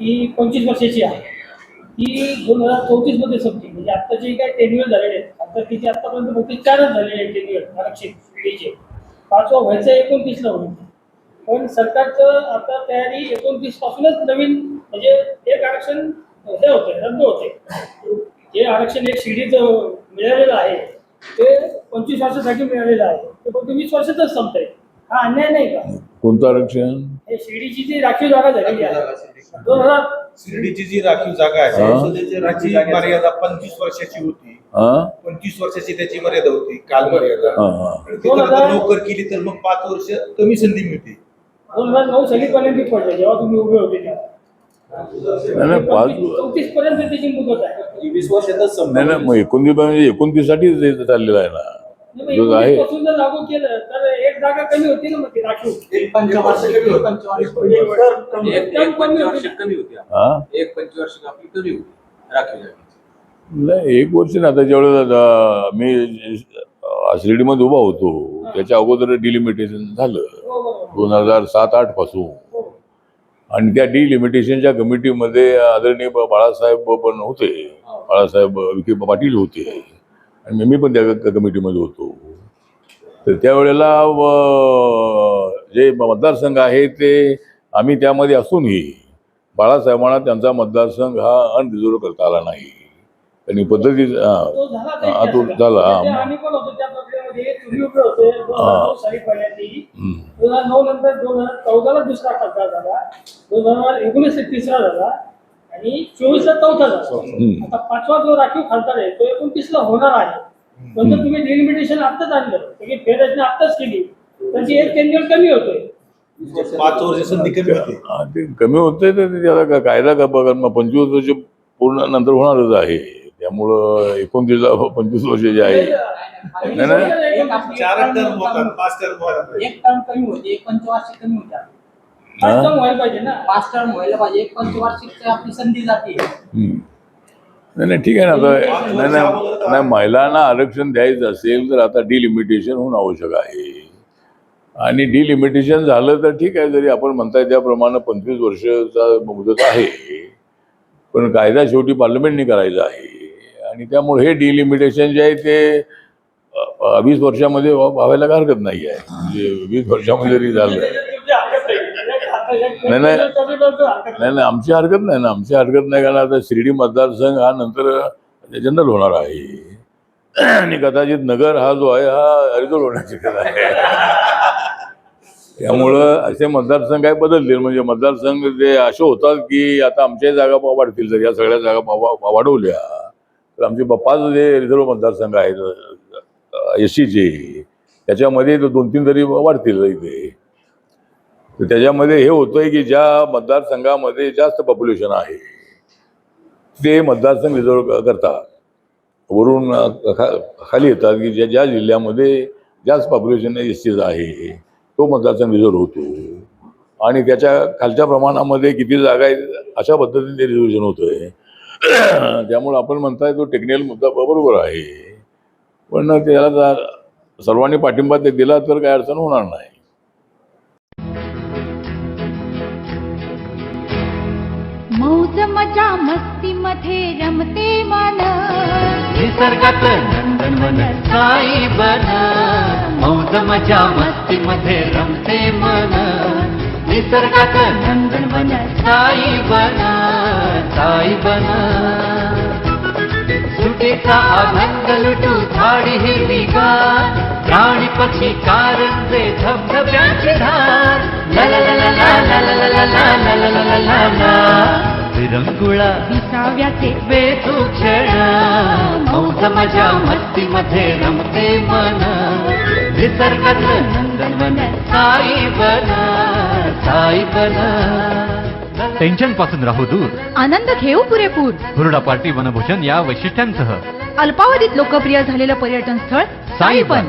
ती 25 वर्षाची आहे. ती 2034 मध्ये संपली. म्हणजे आता जे काही टेन्युअर झालेले आहेत, आता तिचे आतापर्यंत बहुतेक 4च झालेले आहेत टेन्युअर आरक्षित पिढीचे. 5वा व्हायचं 29ला होईल. पण सरकारचं आता तयारी 29 पासूनच नवीन म्हणजे एक आरक्षण हे होते, रद्द होते. जे आरक्षण एक शिडीचं मिळालेलं आहे ते 25 वर्षासाठी मिळालेलं आहे, ते फक्त 20 वर्षातच संपतंय. हा अन्याय नाही का? कोणतं आरक्षण? हे शिडीची जी राखीव जागा झालेली आहे 2000 शिर्डीची जी राखीव जागा आहे त्याची मर्यादा 25 वर्षाची होती. 25 वर्षाची त्याची मर्यादा होती, काल मर्यादा. नोकर केली तर मग 5 वर्ष कमी संधी मिळते. 2009 साली पॅलेंटिक पडले जेव्हा तुम्ही उभे होते तेव्हा. 34 पर्यंत त्याची मुदत आहे. 20 वर्षातच नाही ना, मग 29 साठी चाललेलं आहे ना. जो आहे पासून जर लागू केलं तर एक जागा कमी होती ना, मग ती राखीव. एक 25 कमी होती. एक 25 कमी होती. एक 25 आपली कमी होती राखीव जागेची. नाही, 1 वर्ष ना. आता जेवढं मी शिर्डीमध्ये उभा होतो त्याच्या अगोदर डिलिमिटेशन झालं 2007-08 पासून. आणि त्या डिलिमिटेशनच्या कमिटीमध्ये आदरणीय बाळासाहेब पण होते, बाळासाहेब विखे पाटील होते, आणि मी पण त्या कमिटीमध्ये होतो. तर त्यावेळेला जे मतदारसंघ आहे ते आम्ही त्यामध्ये असूनही बाळासाहेबांना त्यांचा मतदारसंघ हा अनरिझर्व करता आला नाही. आणि पद्धती तो झाला. आम्ही पण होतो त्या प्रक्रियेमध्ये. तुम्ही उभे होते 2009 साली पहिल्यांदा, 2009 नंतर 2014ला दुसरा खासदार झाला, 2019 तिसरा झाला, आणि 24ला चौथा झाला. आता 5वा जो राखीव खासदार आहे तो 29ला होणार आहे. पण जर तुम्ही डिलिमिटेशन आत्ताच आणलं, त्याची फेररचना आत्ताच केली, त्याची एक टेन्युअर कमी होतोय. 5 वर्ष संधी कमी होते. ते कमी होते तर त्याला कायदा का बघा, 25 वर्ष पूर्ण नंतर होणारच आहे. त्यामुळं 29ला 25 वर्ष जे आहे एक टर्म कमी होती, एक 25 कमी होत्या. 5 टर्म व्हायला पाहिजे ना. 5 टर्म व्हायला पाहिजे. एक 25 आपली संधी जाते. नाही ठीक आहे ना. आता नाही, महिलांना आरक्षण द्यायचं असेल तर आता डिलिमिटेशन होणं आवश्यक आहे. आणि डिलिमिटेशन झालं तर ठीक आहे, जरी आपण म्हणताय त्याप्रमाणे 25 वर्षाचा मुदत आहे, पण कायदा शेवटी पार्लमेंटने करायचा आहे. आणि त्यामुळे हे डिलिमिटेशन जे आहे ते 20 वर्षामध्ये व्हायला हरकत नाही आहे. म्हणजे 20 वर्षामध्ये जरी झालं नाही, आमची हरकत नाही ना. आमची हरकत नाही, कारण आता शिर्डी मतदारसंघ हा नंतर जनरल होणार आहे, आणि कदाचित नगर हा जो आहे हा रिझर्व होण्याची शक्यता आहे. त्यामुळं असे मतदारसंघ काय बदलतील. म्हणजे मतदारसंघ जे असे होतात की आता आमच्या जागा वाढतील. जर या सगळ्या जागा वाढवल्या तर आमचे 5 जे रिझर्व मतदारसंघ आहेत एससीचे, त्याच्यामध्ये 2-3 तरी वाढतील इथे. तर त्याच्यामध्ये हे होतंय की ज्या मतदारसंघामध्ये जास्त पॉप्युलेशन आहे ते मतदारसंघ रिझर्व करतात, वरून खाली येतात की ज्या जिल्ह्यामध्ये जास्त पॉप्युलेशन एससीचं आहे तो मतदारसंघ रिझर्व होतो. आणि त्याच्या खालच्या प्रमाणामध्ये किती जागा आहेत अशा पद्धतीने ते रिझर्वेशन होतंय. त्यामुळे आपण म्हणताय तो टेक्निकल मुद्दा बरोबर आहे, पण त्याला सर्वांनी पाठिंबा ते दिला तर काय अडचण होणार नाही. मौज मजा मस्ती मध्ये रमते मन, निसर्गात नंदनवन साई बन. मौज मजा मस्ती मध्ये रमते मन, निसर्गात नंदनवन साई बन. साई बन. सुटेचा आनंद लुटू झाडी हिरवीगार, प्राणी पक्षी कारंजे धबधब्याची धार. ला ला ला ला ला ला ला ला ला ला ला ला ला ला. विरंगुळा विसाव्याचे बेतू क्षण, मौज मजा मस्ती मध्ये रमते मन. निसर्गात नंदनवन साई बन. साई बन. टेन्शन पासून राहू दूर, आनंद घेऊ पुरेपूर. हुरडा पार्टी वनभूषण या वैशिष्ट्यांसह अल्पावधीत लोकप्रिय झालेलं पर्यटन स्थळ साईबन.